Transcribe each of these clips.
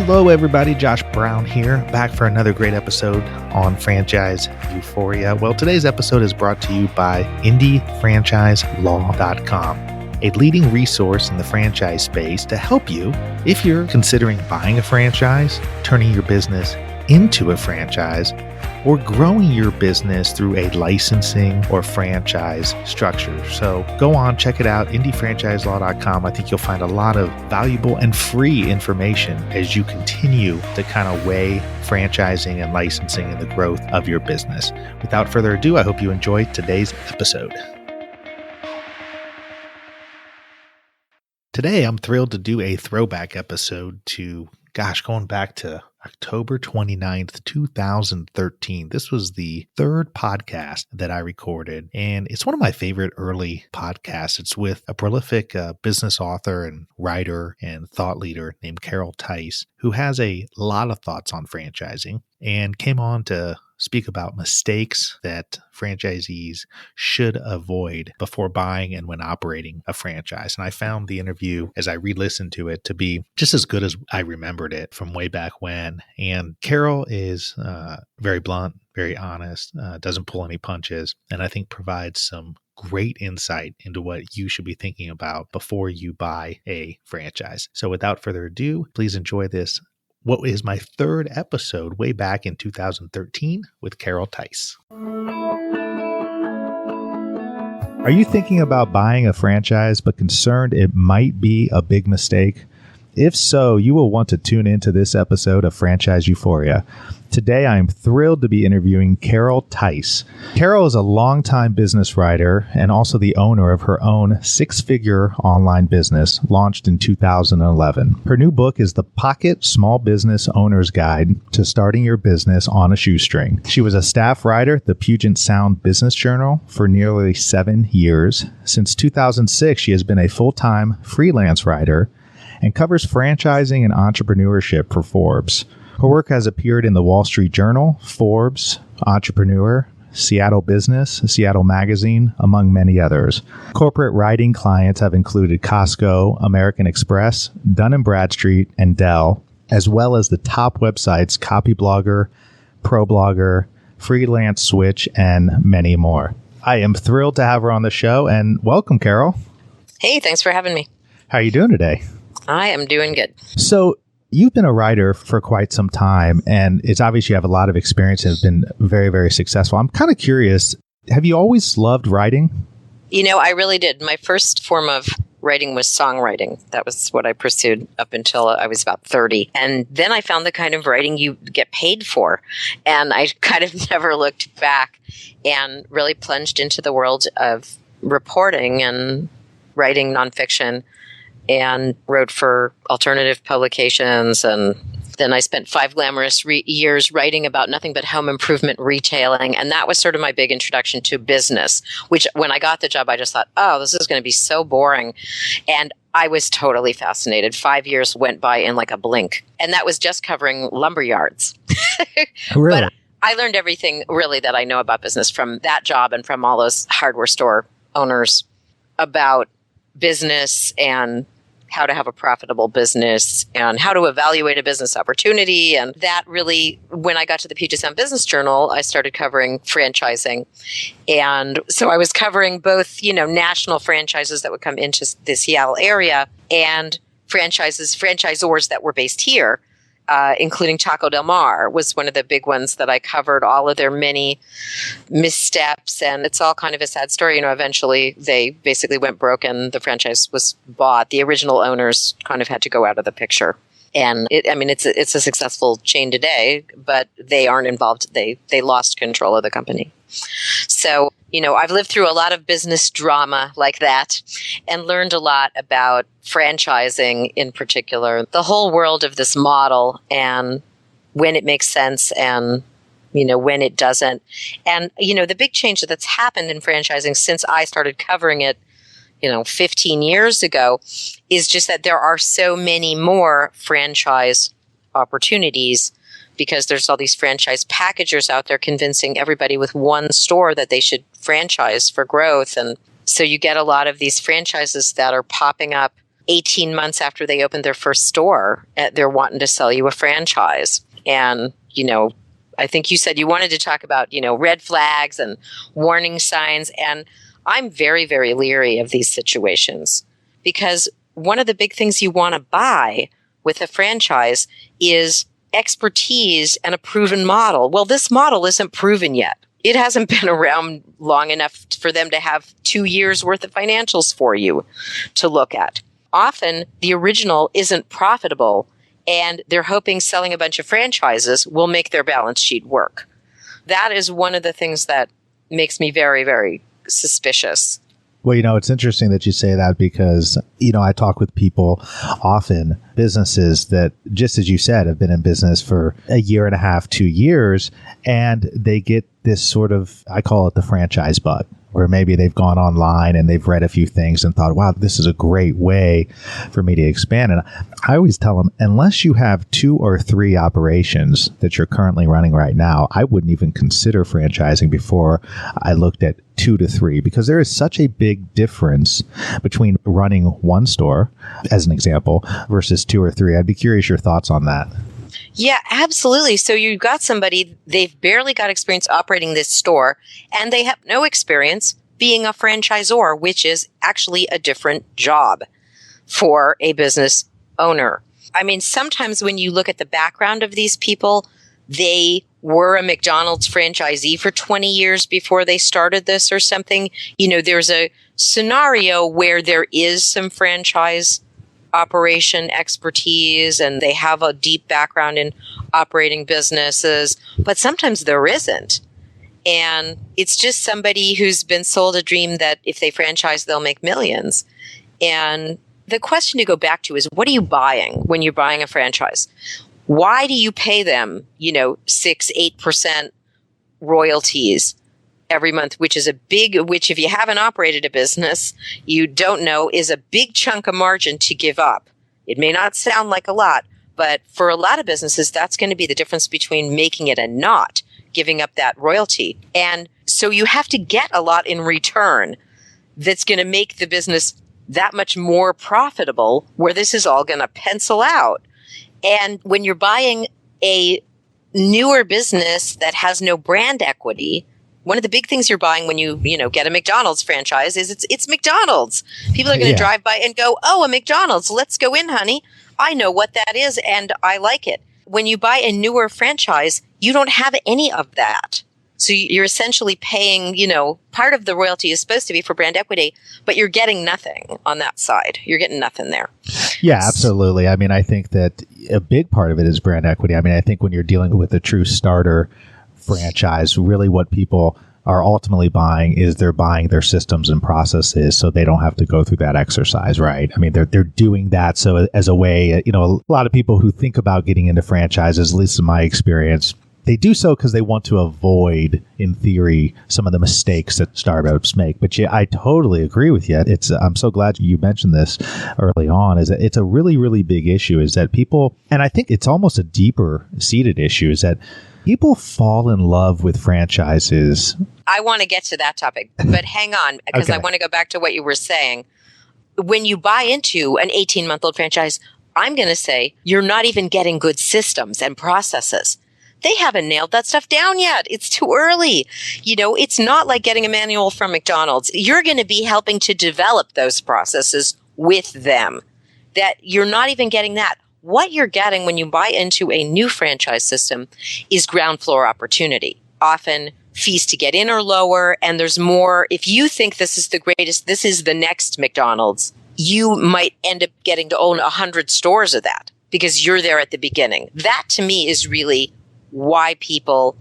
Hello, everybody. Josh Brown here, back for another great episode on Franchise Euphoria. Well, today's episode is brought to you by IndyFranchiseLaw.com, a leading resource in the franchise space to help you if you're considering buying a franchise, turning your business into a franchise, or growing your business through a licensing or franchise structure. So go on, check it out, IndyFranchiseLaw.com. I think you'll find a lot of valuable and free information as you continue to kind of weigh franchising and licensing and the growth of your business. Without further ado, I hope you enjoy today's episode. Today, I'm thrilled to do a throwback episode to, going back to October 29th, 2013. This was the third podcast that I recorded, and it's one of my favorite early podcasts. It's with a prolific business author and writer and thought leader named Carol Tice, who has a lot of thoughts on franchising and came on to speak about mistakes that franchisees should avoid before buying and when operating a franchise. And I found the interview, as I re-listened to it, to be just as good as I remembered it from way back when. And Carol is very blunt, very honest, doesn't pull any punches, and I think provides some great insight into what you should be thinking about before you buy a franchise. So without further ado, please enjoy this, what is my third episode way back in 2013 with Carol Tice. Are you thinking about buying a franchise but concerned it might be a big mistake? If so, you will want to tune into this episode of Franchise Euphoria. Today, I am thrilled to be interviewing Carol Tice. Carol is a longtime business writer and also the owner of her own six-figure online business launched in 2011. Her new book is The Pocket Small Business Owner's Guide to Starting Your Business on a Shoestring. She was a staff writer at the Puget Sound Business Journal for nearly 7 years. Since 2006, she has been a full-time freelance writer and covers franchising and entrepreneurship for Forbes. Her work has appeared in the Wall Street Journal, Forbes, Entrepreneur, Seattle Business, Seattle Magazine, among many others. Corporate writing clients have included Costco, American Express, Dun & Bradstreet, and Dell, as well as the top websites Copyblogger, ProBlogger, Freelance Switch, and many more. I am thrilled to have her on the show, and welcome, Carol. Hey, thanks for having me. How are you doing today? I am doing good. So you've been a writer for quite some time, and it's obvious you have a lot of experience and have been very, very successful. I'm kind of curious, have you always loved writing? You know, I really did. My first form of writing was songwriting. That was what I pursued up until I was about 30. And then I found the kind of writing you get paid for. And I kind of never looked back and really plunged into the world of reporting and writing nonfiction, and wrote for alternative publications. And then I spent 5 glamorous years writing about nothing but home improvement retailing. And that was sort of my big introduction to business, which when I got the job, I just thought, oh, this is going to be so boring. And I was totally fascinated. 5 years went by in like a blink. And that was just covering lumber yards. Really? But I learned everything really that I know about business from that job and from all those hardware store owners about business and how to have a profitable business and how to evaluate a business opportunity. And that really, when I got to the Puget Sound Business Journal, I started covering franchising. And so I was covering both, national franchises that would come into the Seattle area and franchisors that were based here. Including Taco Del Mar was one of the big ones that I covered, all of their many missteps. And it's all kind of a sad story. Eventually they basically went broke and the franchise was bought. The original owners kind of had to go out of the picture. And it's a successful chain today, but they aren't involved. They lost control of the company. So, I've lived through a lot of business drama like that and learned a lot about franchising in particular, the whole world of this model and when it makes sense and, when it doesn't. And, the big change that's happened in franchising since I started covering it, 15 years ago is just that there are so many more franchise opportunities because there's all these franchise packagers out there convincing everybody with one store that they should franchise for growth. And so you get a lot of these franchises that are popping up 18 months after they opened their first store, they're wanting to sell you a franchise. And, I think you said you wanted to talk about, red flags and warning signs. And I'm very, very leery of these situations because one of the big things you want to buy with a franchise is expertise and a proven model. Well, this model isn't proven yet. It hasn't been around long enough for them to have 2 years worth of financials for you to look at. Often the original isn't profitable and they're hoping selling a bunch of franchises will make their balance sheet work. That is one of the things that makes me very, very suspicious. Well, it's interesting that you say that because, I talk with people often, businesses that, just as you said, have been in business for a year and a half, 2 years, and they get this sort of, I call it the franchise bug, where maybe they've gone online and they've read a few things and thought, wow, this is a great way for me to expand. And I always tell them, unless you have 2 or 3 operations that you're currently running right now, I wouldn't even consider franchising before I looked at 2 to 3, because there is such a big difference between running one store, as an example, versus 2 or 3. I'd be curious your thoughts on that. Yeah, absolutely. So you've got somebody, they've barely got experience operating this store, and they have no experience being a franchisor, which is actually a different job for a business owner. I mean, sometimes when you look at the background of these people, they were a McDonald's franchisee for 20 years before they started this or something. There's a scenario where there is some franchise operation expertise and they have a deep background in operating businesses, but sometimes there isn't. And it's just somebody who's been sold a dream that if they franchise, they'll make millions. And the question to go back to is, what are you buying when you're buying a franchise? Why do you pay them, 6-8% royalties every month, which if you haven't operated a business, you don't know, is a big chunk of margin to give up. It may not sound like a lot, but for a lot of businesses, that's going to be the difference between making it and not giving up that royalty. And so you have to get a lot in return that's going to make the business that much more profitable, where this is all going to pencil out. And when you're buying a newer business that has no brand equity, one of the big things you're buying when you get a McDonald's franchise is it's McDonald's. People are going to drive by and go, oh, a McDonald's, let's go in, honey. I know what that is and I like it. When you buy a newer franchise, you don't have any of that. So you're essentially paying, part of the royalty is supposed to be for brand equity, but you're getting nothing on that side. You're getting nothing there. Yeah, absolutely. I mean, I think that a big part of it is brand equity. I mean, I think when you're dealing with a true starter franchise, really what people are ultimately buying is they're buying their systems and processes so they don't have to go through that exercise, right? I mean, they're doing that so as a way, a lot of people who think about getting into franchises, at least in my experience, they do so because they want to avoid, in theory, some of the mistakes that startups make. But yeah, I totally agree with you. I'm so glad you mentioned this early on, is that it's a really, really big issue, is that people, and I think it's almost a deeper seated issue, is that people fall in love with franchises. I want to get to that topic, but hang on, because Okay. I want to go back to what you were saying. When you buy into an 18-month-old franchise, I'm going to say you're not even getting good systems and processes. They haven't nailed that stuff down yet. It's too early. It's not like getting a manual from McDonald's. You're going to be helping to develop those processes with them. That you're not even getting that. What you're getting when you buy into a new franchise system is ground floor opportunity. Often fees to get in are lower, and there's more. If you think this is the greatest, this is the next McDonald's, you might end up getting to own 100 stores of that because you're there at the beginning. That to me is really why people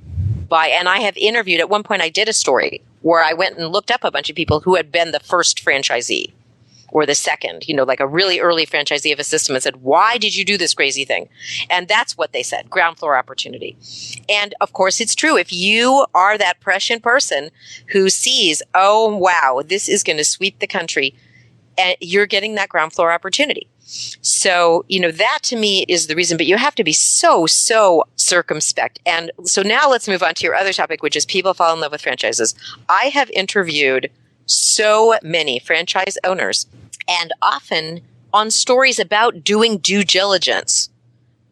buy. And I have interviewed, at one point I did a story where I went and looked up a bunch of people who had been the first franchisee or the second, like a really early franchisee of a system, and said, why did you do this crazy thing? And that's what they said, ground floor opportunity. And of course, it's true. If you are that prescient person who sees, oh, wow, this is going to sweep the country, and you're getting that ground floor opportunity. So, that to me is the reason, but you have to be so circumspect. And so now let's move on to your other topic, which is people fall in love with franchises. I have interviewed so many franchise owners, and often on stories about doing due diligence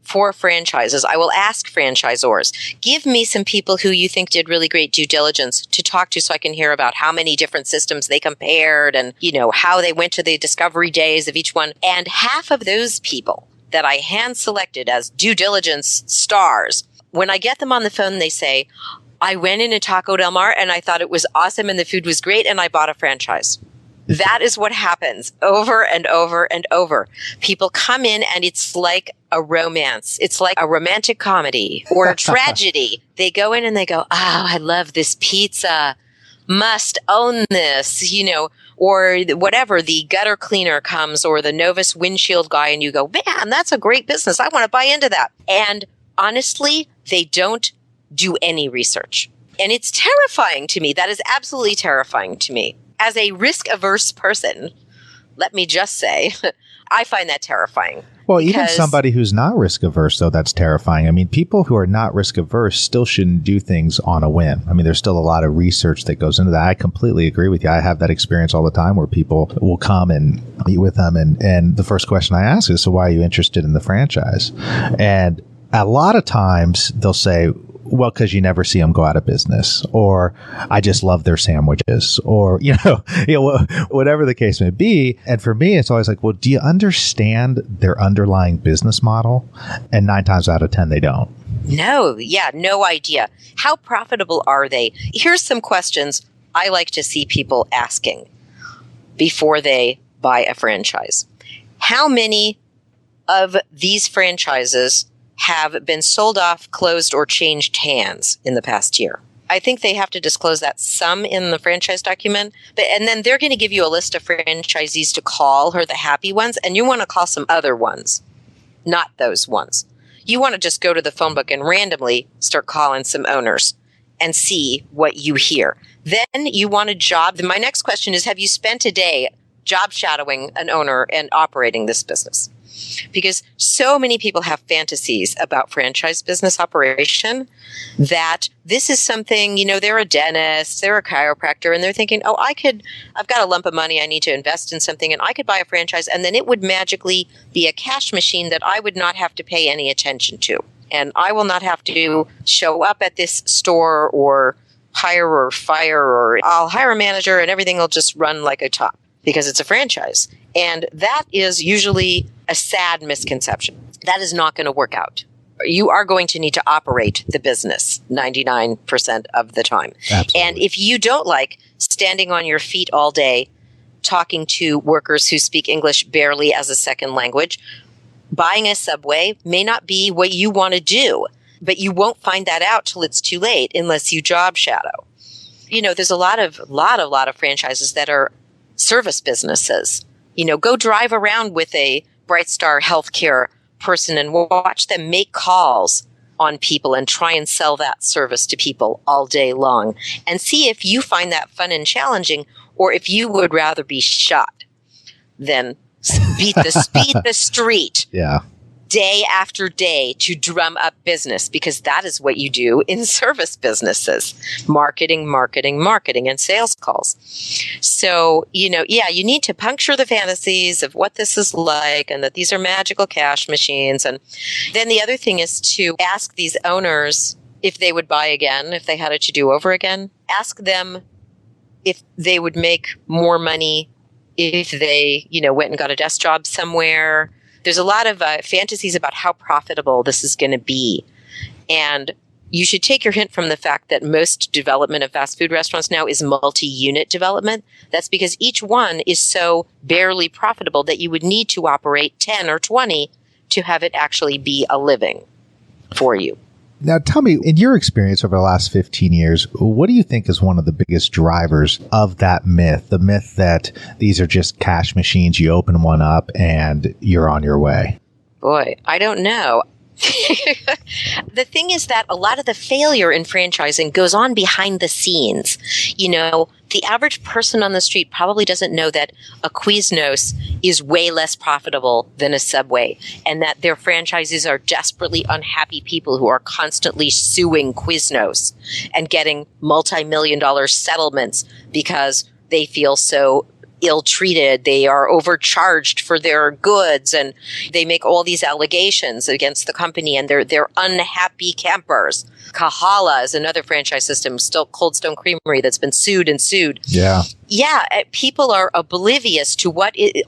for franchises. I will ask franchisors, give me some people who you think did really great due diligence to talk to so I can hear about how many different systems they compared and, how they went to the discovery days of each one. And half of those people that I hand selected as due diligence stars, when I get them on the phone, they say, I went in a Taco Del Mar and I thought it was awesome and the food was great and I bought a franchise. That is what happens over and over and over. People come in and it's like a romance. It's like a romantic comedy or a tragedy. They go in and they go, oh, I love this pizza. Must own this, or whatever. The gutter cleaner comes or the Novus windshield guy and you go, man, that's a great business. I want to buy into that. And honestly, they don't do any research. And it's terrifying to me. That is absolutely terrifying to me. As a risk-averse person, let me just say, I find that terrifying. Well, even somebody who's not risk-averse, though, that's terrifying. I mean, people who are not risk-averse still shouldn't do things on a whim. I mean, there's still a lot of research that goes into that. I completely agree with you. I have that experience all the time where people will come and meet with them, and the first question I ask is, so why are you interested in the franchise? And a lot of times they'll say, well, because you never see them go out of business, or I just love their sandwiches, or, whatever the case may be. And for me, it's always like, well, do you understand their underlying business model? And 9 times out of 10, they don't. No. Yeah. No idea. How profitable are they? Here's some questions I like to see people asking before they buy a franchise. How many of these franchises have been sold off, closed, or changed hands in the past year? I think they have to disclose that some in the franchise document, and then they're going to give you a list of franchisees to call, or the happy ones, and you want to call some other ones, not those ones. You want to just go to the phone book and randomly start calling some owners and see what you hear. Then you want a job. My next question is, have you spent a day job shadowing an owner and operating this business? Because so many people have fantasies about franchise business operation that this is something, they're a dentist, they're a chiropractor, and they're thinking, oh, I've got a lump of money I need to invest in something, and I could buy a franchise, and then it would magically be a cash machine that I would not have to pay any attention to. And I will not have to show up at this store or hire or fire, or I'll hire a manager and everything will just run like a top because it's a franchise. And that is usually a sad misconception. That is not going to work out. You are going to need to operate the business 99% of the time. Absolutely. And if you don't like standing on your feet all day, talking to workers who speak English barely as a second language, buying a Subway may not be what you want to do, but you won't find that out till it's too late unless you job shadow. There's a lot of franchises that are service businesses. Go drive around with a BrightStar Healthcare person and watch them make calls on people and try and sell that service to people all day long, and see if you find that fun and challenging, or if you would rather be shot than beat the street. Yeah. Day after day to drum up business, because that is what you do in service businesses. Marketing, and sales calls. So, you need to puncture the fantasies of what this is like and that these are magical cash machines. And then the other thing is to ask these owners if they would buy again, if they had it to do over again. Ask them if they would make more money if they, went and got a desk job somewhere. There's a lot of fantasies about how profitable this is going to be. And you should take your hint from the fact that most development of fast food restaurants now is multi-unit development. That's because each one is so barely profitable that you would need to operate 10 or 20 to have it actually be a living for you. Now, tell me, in your experience over the last 15 years, what do you think is one of the biggest drivers of that myth? The myth that these are just cash machines, you open one up and you're on your way. Boy, I don't know. The thing is that a lot of the failure in franchising goes on behind the scenes. The average person on the street probably doesn't know that a Quiznos is way less profitable than a Subway, and that their franchises are desperately unhappy people who are constantly suing Quiznos and getting multi-million-dollar settlements because they feel so ill-treated, they are overcharged for their goods, and they make all these allegations against the company, and they're unhappy campers. Kahala is another franchise system, still Cold Stone Creamery, that's been sued and sued. Yeah. Yeah, people are oblivious to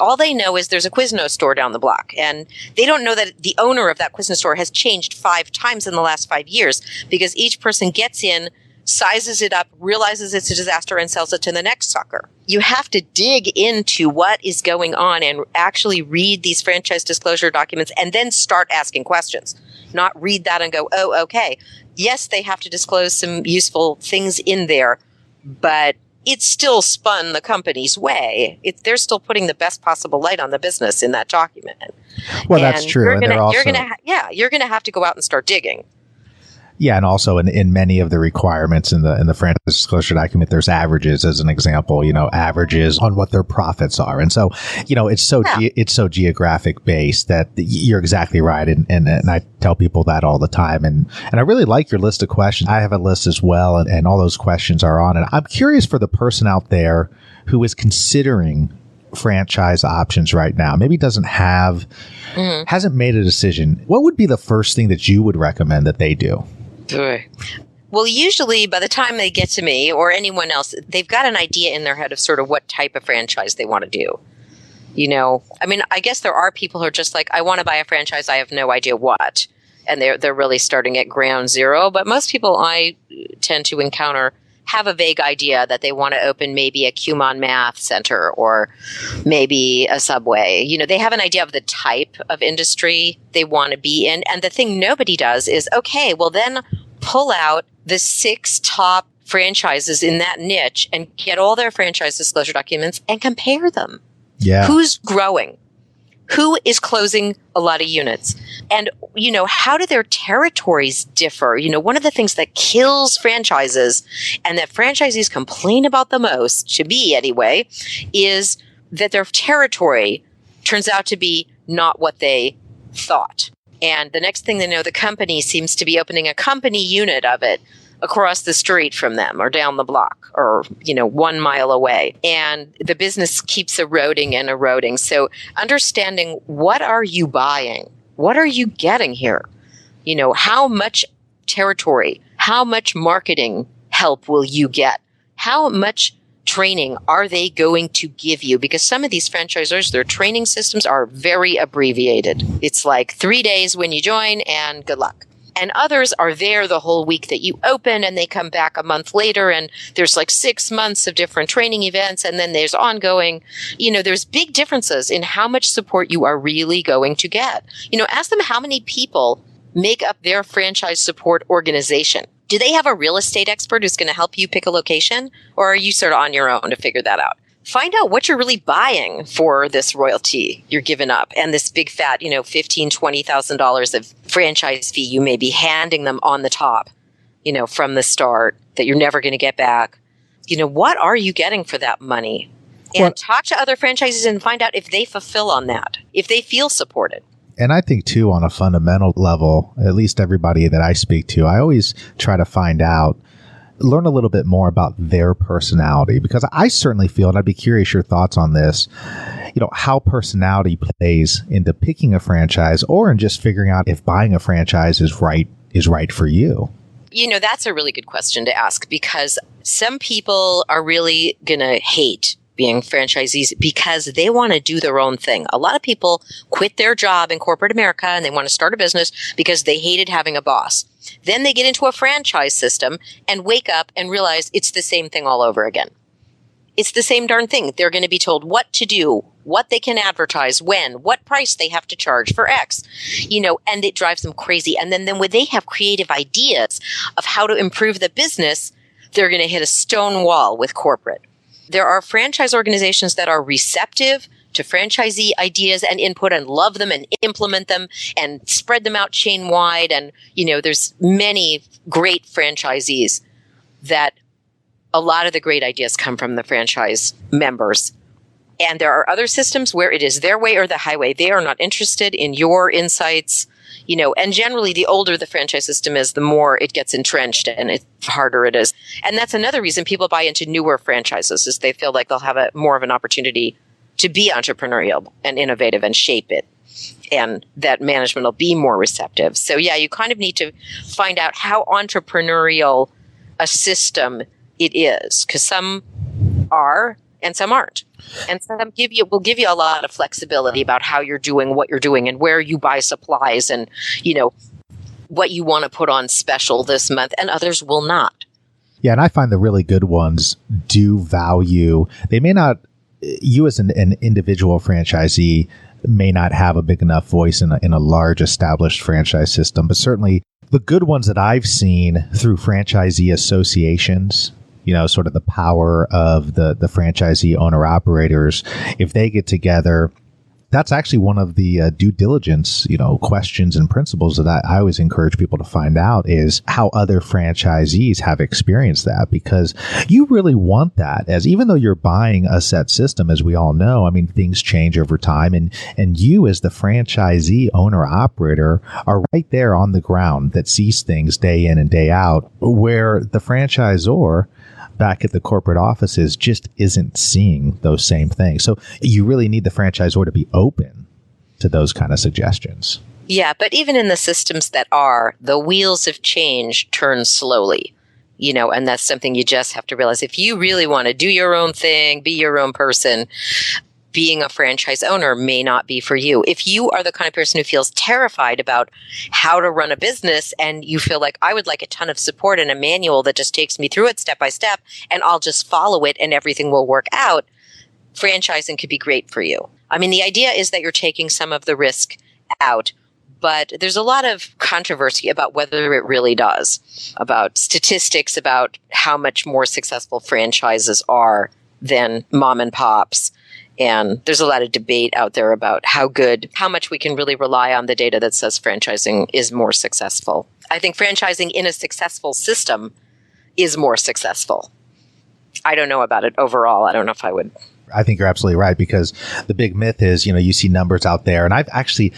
all they know is there's a Quiznos store down the block, and they don't know that the owner of that Quiznos store has changed 5 times in the last 5 years, because each person gets in, sizes it up, realizes it's a disaster, and sells it to the next sucker. You have to dig into what is going on and actually read these franchise disclosure documents and then start asking questions. Not read that and go, oh, okay. Yes, they have to disclose some useful things in there, but it's still spun the company's way. They're still putting the best possible light on the business in that document. Well, that's true. You're going to have to go out and start digging. Yeah, and also in many of the requirements in the franchise disclosure document, there's averages as an example. Averages on what their profits are, and so it's so geographic based that you're exactly right. And I tell people that all the time. And I really like your list of questions. I have a list as well, and all those questions are on. And I'm curious for the person out there who is considering franchise options right now, maybe hasn't made a decision. What would be the first thing that you would recommend that they do? Well, usually by the time they get to me or anyone else, they've got an idea in their head of sort of what type of franchise they want to do. I guess there are people who are just like, I want to buy a franchise. I have no idea what. And they're really starting at ground zero. But most people I tend to encounter have a vague idea that they want to open maybe a Kumon Math Center or maybe a Subway. They have an idea of the type of industry they want to be in. And the thing nobody does is, okay, well then pull out the 6 top franchises in that niche and get all their franchise disclosure documents and compare them. Yeah. Who's growing? Who is closing a lot of units? And, how do their territories differ? One of the things that kills franchises and that franchisees complain about the most, to me anyway, is that their territory turns out to be not what they thought. And the next thing they know, the company seems to be opening a company unit of it across the street from them or down the block or, 1 mile away. And the business keeps eroding and eroding. So understanding, what are you buying? What are you getting here? How much territory, how much marketing help will you get? How much training are they going to give you? Because some of these franchisors, their training systems are very abbreviated. It's like 3 days when you join and good luck. And others are there the whole week that you open, and they come back a month later, and there's like 6 months of different training events, and then there's ongoing. There's big differences in how much support you are really going to get. Ask them how many people make up their franchise support organization. Do they have a real estate expert who's going to help you pick a location, or are you sort of on your own to figure that out? Find out what you're really buying for this royalty you're giving up and this big fat, $15,000, $20,000 of franchise fee you may be handing them on the top, from the start that you're never going to get back. What are you getting for that money? And talk to other franchises and find out if they fulfill on that, if they feel supported. And I think, too, on a fundamental level, at least everybody that I speak to, I always try to learn a little bit more about their personality, because I certainly feel, and I'd be curious your thoughts on this, how personality plays into picking a franchise or in just figuring out if buying a franchise is right for you. That's a really good question to ask, because some people are really going to hate being franchisees because they want to do their own thing. A lot of people quit their job in corporate America and they want to start a business because they hated having a boss. Then they get into a franchise system and wake up and realize it's the same thing all over again. It's the same darn thing. They're going to be told what to do, what they can advertise, when, what price they have to charge for X, and it drives them crazy. And then when they have creative ideas of how to improve the business, they're going to hit a stone wall with corporate. There are franchise organizations that are receptive to franchisee ideas and input and love them and implement them and spread them out chain wide. And, there's many great franchisees that a lot of the great ideas come from the franchise members. And there are other systems where it is their way or the highway. They are not interested in your insights. And generally the older the franchise system is, the more it gets entrenched and it's harder it is. And that's another reason people buy into newer franchises, is they feel like they'll have more of an opportunity to be entrepreneurial and innovative and shape it, and that management will be more receptive. So yeah, you kind of need to find out how entrepreneurial a system it is, because some are and some aren't. And some will give you a lot of flexibility about how you're doing what you're doing and where you buy supplies and, what you want to put on special this month, and others will not. Yeah, and I find the really good ones do value, they may not, you as an individual franchisee may not have a big enough voice in a large established franchise system, but certainly the good ones that I've seen through franchisee associations, sort of the power of the franchisee owner operators, if they get together, that's actually one of the due diligence, questions and principles that I always encourage people to find out, is how other franchisees have experienced that, because you really want that, as even though you're buying a set system, as we all know, I mean, things change over time, and you as the franchisee owner operator are right there on the ground that sees things day in and day out, where the franchisor back at the corporate offices just isn't seeing those same things. So you really need the franchisor to be open to those kind of suggestions. Yeah, but even in the systems that are, the wheels of change turn slowly, and that's something you just have to realize. If you really want to do your own thing, be your own person, being a franchise owner may not be for you. If you are the kind of person who feels terrified about how to run a business and you feel like, I would like a ton of support and a manual that just takes me through it step by step and I'll just follow it and everything will work out, franchising could be great for you. I mean, the idea is that you're taking some of the risk out, but there's a lot of controversy about whether it really does, about statistics about how much more successful franchises are than mom and pops. And there's a lot of debate out there about how much we can really rely on the data that says franchising is more successful. I think franchising in a successful system is more successful. I don't know about it overall. I don't know if I would. I think you're absolutely right, because the big myth is, you see numbers out there, and I've actually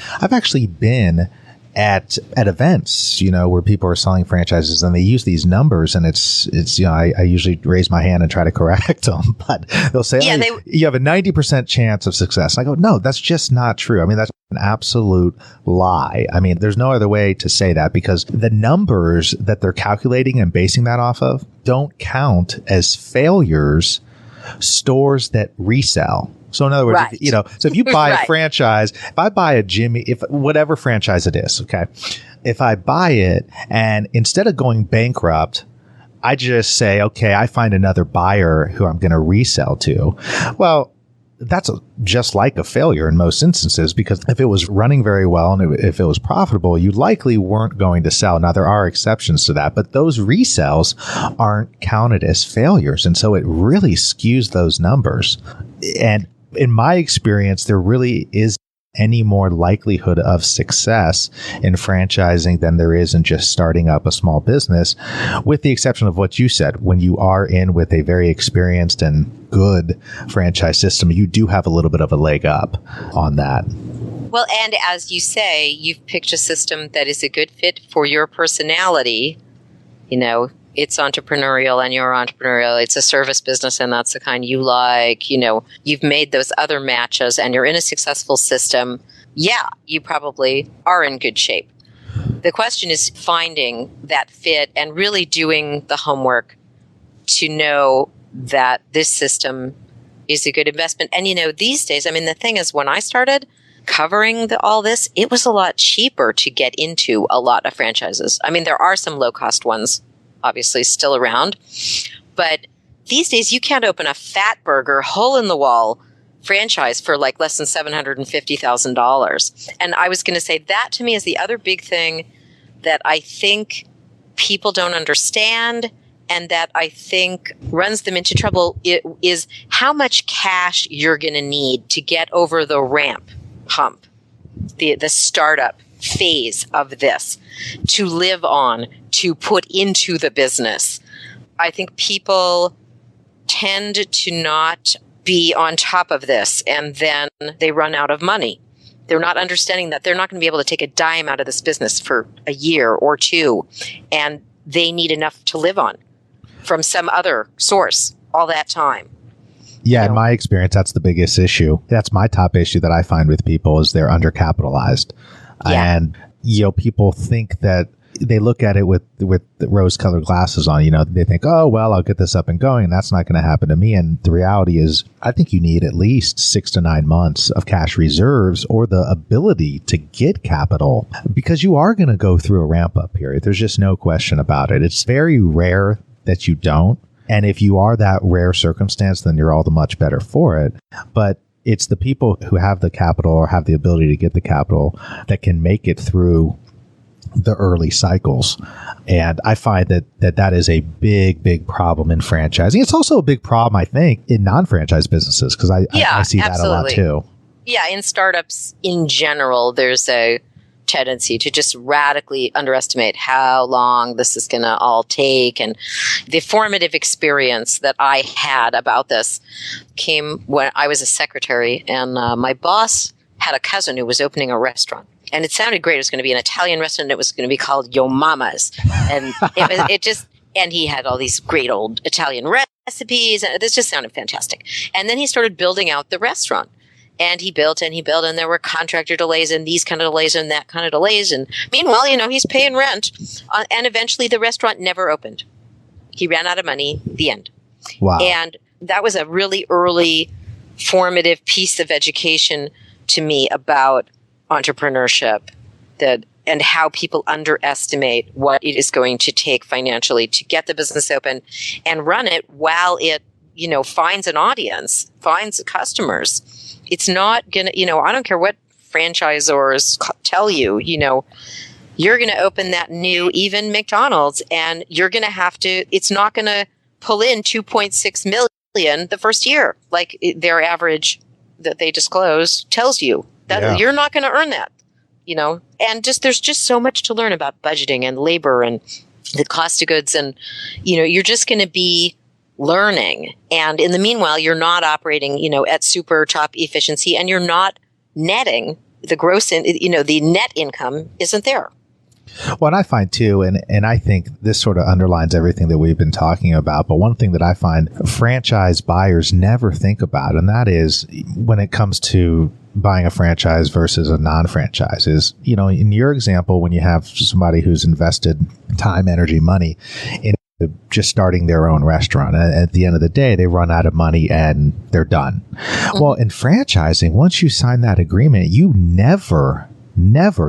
been at events, where people are selling franchises and they use these numbers, and it's I usually raise my hand and try to correct them, but they'll say, you have a 90% chance of success. And I go, no, that's just not true. I mean, that's an absolute lie. I mean, there's no other way to say that, because the numbers that they're calculating and basing that off of don't count as failures stores that resell. So in other words, right. So if you buy a franchise, if I buy a Jimmy, if whatever franchise it is, okay, if I buy it and instead of going bankrupt, I just say, okay, I find another buyer who I'm going to resell to. Well, that's just like a failure in most instances, because if it was running very well and if it was profitable, you likely weren't going to sell. Now, there are exceptions to that, but those resells aren't counted as failures. And so it really skews those numbers. And in my experience, there really is any more likelihood of success in franchising than there is in just starting up a small business, with the exception of what you said. When you are in with a very experienced and good franchise system, you do have a little bit of a leg up on that. Well, and as you say, you've picked a system that is a good fit for your personality. It's entrepreneurial and you're entrepreneurial. It's a service business and that's the kind you like. You've made those other matches and you're in a successful system. Yeah, you probably are in good shape. The question is finding that fit and really doing the homework to know that this system is a good investment. And, these days, I mean, the thing is, when I started covering all this, it was a lot cheaper to get into a lot of franchises. I mean, there are some low-cost ones obviously still around. But these days, you can't open a fat burger, hole-in-the-wall franchise for like less than $750,000. And I was going to say that to me is the other big thing that I think people don't understand and that I think runs them into trouble is how much cash you're going to need to get over the ramp hump, the startup phase of this, to live on, to put into the business. I think people tend to not be on top of this, and then they run out of money They're not understanding that they're not going to be able to take a dime out of this business for a year or two, and they need enough to live on from some other source all that time. Yeah, in my experience, that's the biggest issue. That's my top issue that I find with people is they're undercapitalized. Yeah. And, people think that they look at it with the rose-colored glasses on. They think, oh, well, I'll get this up and going. And that's not going to happen to me. And the reality is, I think you need at least 6 to 9 months of cash reserves or the ability to get capital, because you are going to go through a ramp-up period. There's just no question about it. It's very rare that you don't. And if you are that rare circumstance, then you're all the much better for it. But it's the people who have the capital or have the ability to get the capital that can make it through the early cycles. And I find that is a big, big problem in franchising. It's also a big problem, I think, in non-franchise businesses, because I see that a lot too. Yeah, in startups in general, there's a tendency to just radically underestimate how long this is going to all take. And the formative experience that I had about this came when I was a secretary, and my boss had a cousin who was opening a restaurant. And it sounded great. It was going to be an Italian restaurant. It was going to be called Yo Mama's. And and he had all these great old Italian recipes. And this just sounded fantastic. And then he started building out the restaurant. And he built, and there were contractor delays and these kind of delays and that kind of delays. And meanwhile, he's paying rent. And eventually the restaurant never opened. He ran out of money, the end. Wow. And that was a really early formative piece of education to me about entrepreneurship, and how people underestimate what it is going to take financially to get the business open and run it while it, finds an audience, finds customers. It's not going to, I don't care what franchisors tell you, you're going to open that new, even McDonald's, and you're going to have to, it's not going to pull in 2.6 million the first year, like their average that they disclose tells you. That you're not going to earn that, and there's just so much to learn about budgeting and labor and the cost of goods. And, you're just going to be learning. And in the meanwhile, you're not operating, at super top efficiency, and you're not netting the gross, the net income isn't there. Well, and I find too, and I think this sort of underlines everything that we've been talking about, but one thing that I find franchise buyers never think about, and that is when it comes to buying a franchise versus a non-franchise is, in your example, when you have somebody who's invested time, energy, money in just starting their own restaurant, and at the end of the day, they run out of money and they're done. Mm-hmm. Well, in franchising, once you sign that agreement, you never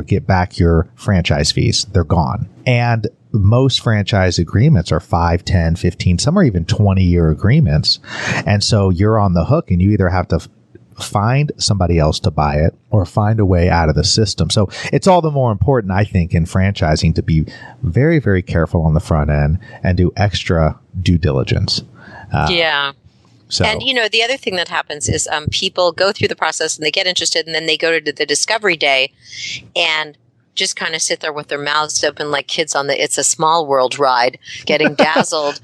get back your franchise fees. They're gone. And most franchise agreements are 5, 10, 15, some are even 20-year agreements. And so you're on the hook, and you either have to find somebody else to buy it or find a way out of the system. So it's all the more important, I think, in franchising to be very, very careful on the front end and do extra due diligence. Yeah. So. And, the other thing that happens is people go through the process and they get interested, and then they go to the discovery day and just kind of sit there with their mouths open like kids on the It's a Small World ride, getting dazzled,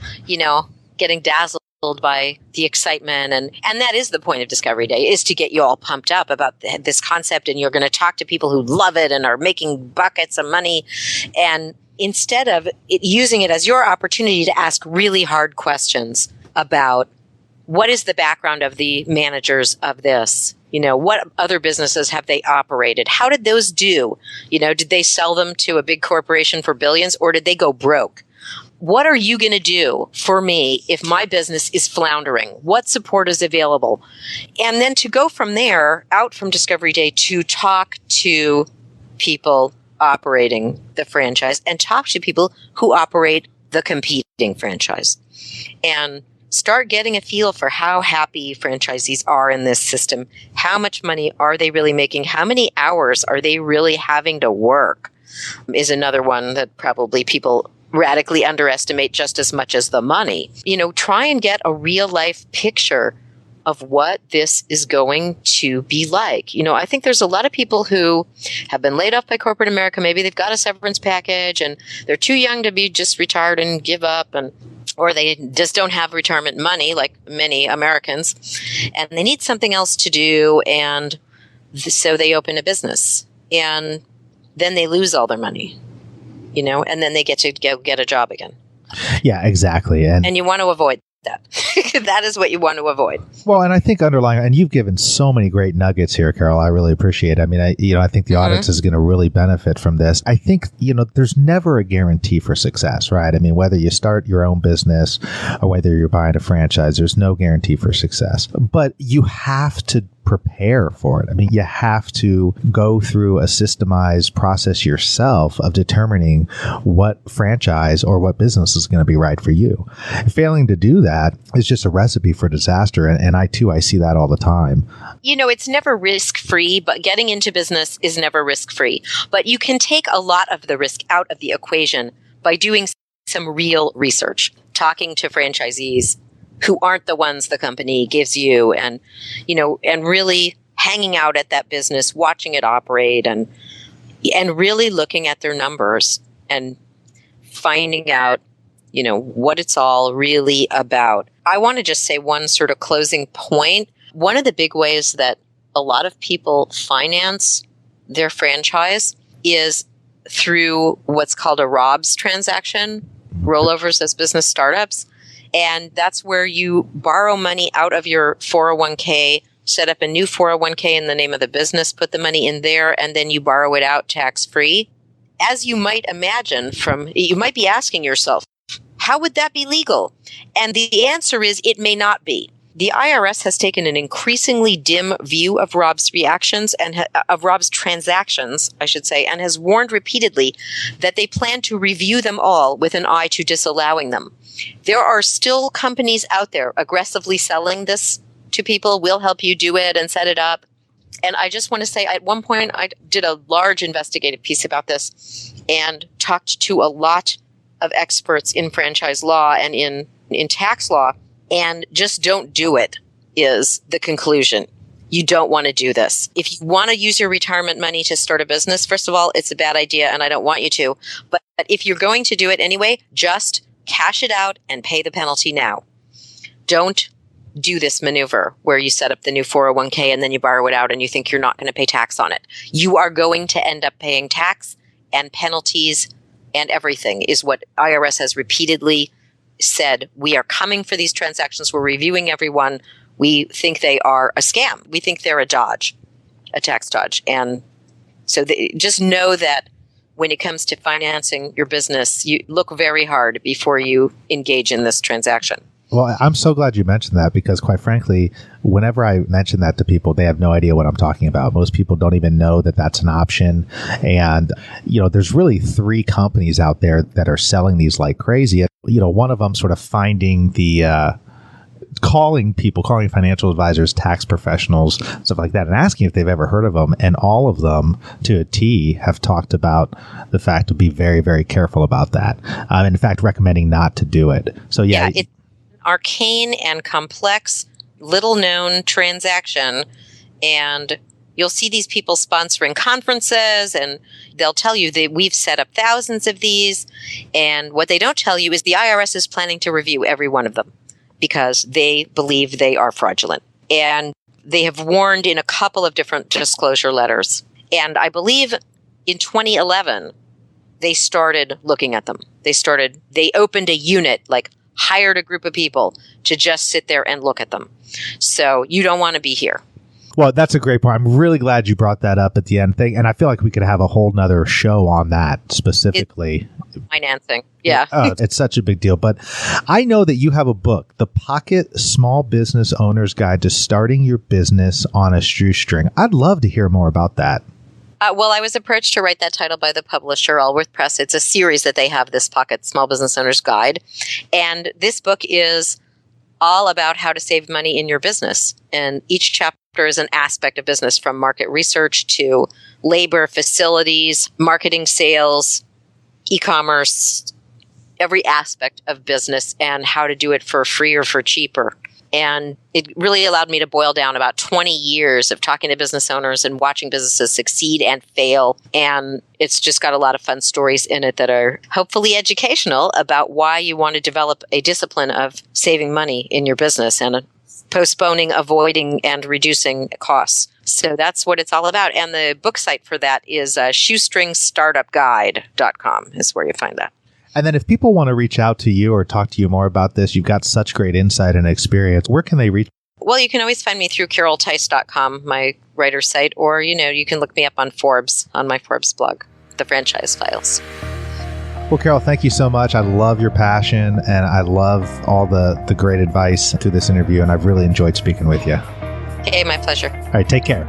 by the excitement. And that is the point of Discovery Day, is to get you all pumped up about this concept. And you're going to talk to people who love it and are making buckets of money. And instead of using it as your opportunity to ask really hard questions about what is the background of the managers of this? What other businesses have they operated? How did those do? Did they sell them to a big corporation for billions, or did they go broke? What are you going to do for me if my business is floundering? What support is available? And then to go from there, out from Discovery Day, to talk to people operating the franchise and talk to people who operate the competing franchise. And start getting a feel for how happy franchisees are in this system. How much money are they really making? How many hours are they really having to work? Is another one that probably people radically underestimate just as much as the money. Try and get a real life picture of what this is going to be like. I think there's a lot of people who have been laid off by corporate America. Maybe they've got a severance package and they're too young to be just retired and give up, or they just don't have retirement money like many Americans, and they need something else to do, and So they open a business and then they lose all their money, and then they get to go get a job again. Yeah, exactly. And you want to avoid that. That is what you want to avoid. Well, and I think underlying, and you've given so many great nuggets here, Carol. I really appreciate it. I mean, I think the audience is going to really benefit from this. I think, there's never a guarantee for success, right? I mean, whether you start your own business or whether you're buying a franchise, there's no guarantee for success. But you have to prepare for it. I mean, you have to go through a systemized process yourself of determining what franchise or what business is going to be right for you. Failing to do that is just a recipe for disaster. And I see that all the time. It's never risk-free, but getting into business is never risk-free. But you can take a lot of the risk out of the equation by doing some real research, talking to franchisees who aren't the ones the company gives you, and really hanging out at that business, watching it operate, and really looking at their numbers and finding out, what it's all really about. I want to just say one sort of closing point. One of the big ways that a lot of people finance their franchise is through what's called a ROBS transaction, rollovers as business startups. And that's where you borrow money out of your 401k, set up a new 401k in the name of the business, put the money in there, and then you borrow it out tax-free. As you might imagine you might be asking yourself, how would that be legal? And the answer is it may not be. The IRS has taken an increasingly dim view of ROBS reactions and of ROBS transactions, I should say, and has warned repeatedly that they plan to review them all with an eye to disallowing them. There are still companies out there aggressively selling this to people. We'll help you do it and set it up. And I just want to say, at one point, I did a large investigative piece about this and talked to a lot of experts in franchise law and in tax law. And just don't do it is the conclusion. You don't want to do this. If you want to use your retirement money to start a business, first of all, it's a bad idea and I don't want you to. But if you're going to do it anyway, just cash it out and pay the penalty now. Don't do this maneuver where you set up the new 401k and then you borrow it out and you think you're not going to pay tax on it. You are going to end up paying tax and penalties and everything is what IRS has repeatedly said. We are coming for these transactions. We're reviewing everyone. We think they are a scam. We think they're a tax dodge. And so just know that when it comes to financing your business, you look very hard before you engage in this transaction. Well, I'm so glad you mentioned that because, quite frankly, whenever I mention that to people, they have no idea what I'm talking about. Most people don't even know that that's an option. And, there's really 3 companies out there that are selling these like crazy. One of them sort of finding the calling financial advisors, tax professionals, stuff like that, and asking if they've ever heard of them. And all of them, to a T, have talked about the fact to be very, very careful about that. And in fact, recommending not to do it. So, yeah. It's an arcane and complex, little-known transaction. And you'll see these people sponsoring conferences, and they'll tell you that we've set up thousands of these. And what they don't tell you is the IRS is planning to review every one of them, because they believe they are fraudulent. And they have warned in a couple of different disclosure letters. And I believe in 2011, they started looking at them. They opened a unit, hired a group of people to just sit there and look at them. So you don't want to be here. Well, that's a great point. I'm really glad you brought that up at the end thing. And I feel like we could have a whole nother show on that specifically. Financing. Yeah. It's such a big deal. But I know that you have a book, The Pocket Small Business Owner's Guide to Starting Your Business on a Shoestring. I'd love to hear more about that. Well, I was approached to write that title by the publisher, Allworth Press. It's a series that they have, this Pocket Small Business Owner's Guide. And this book is all about how to save money in your business. And each chapter is an aspect of business, from market research to labor, facilities, marketing, sales, e-commerce, every aspect of business, and how to do it for free or for cheaper. And it really allowed me to boil down about 20 years of talking to business owners and watching businesses succeed and fail. And it's just got a lot of fun stories in it that are hopefully educational about why you want to develop a discipline of saving money in your business. And postponing, avoiding, and reducing costs. So that's what it's all about. And the book site for that is shoestringstartupguide.com is where you find that. And then if people want to reach out to you or talk to you more about this, you've got such great insight and experience. Where can they reach? Well, you can always find me through caroltice.com, my writer's site, or, you can look me up on Forbes, on my Forbes blog, The Franchise Files. Well, Carol, thank you so much. I love your passion, and I love all the great advice through this interview, and I've really enjoyed speaking with you. Hey, my pleasure. All right, take care.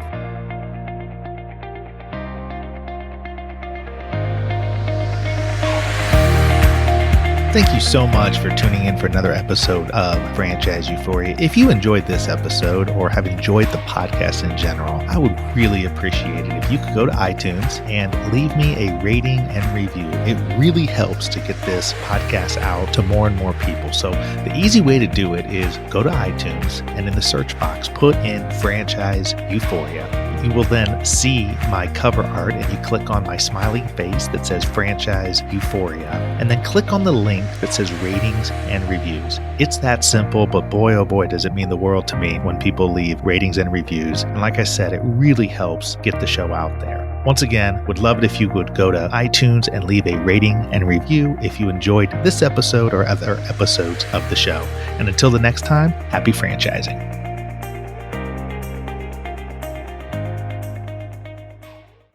Thank you so much for tuning in for another episode of Franchise Euphoria. If you enjoyed this episode or have enjoyed the podcast in general, I would really appreciate it if you could go to iTunes and leave me a rating and review. It really helps to get this podcast out to more and more people. So the easy way to do it is go to iTunes and in the search box, put in Franchise Euphoria. You will then see my cover art, and you click on my smiling face that says Franchise Euphoria, and then click on the link that says ratings and reviews. It's that simple, but boy, oh boy, does it mean the world to me when people leave ratings and reviews. And like I said, it really helps get the show out there. Once again, would love it if you would go to iTunes and leave a rating and review if you enjoyed this episode or other episodes of the show. And until the next time, happy franchising.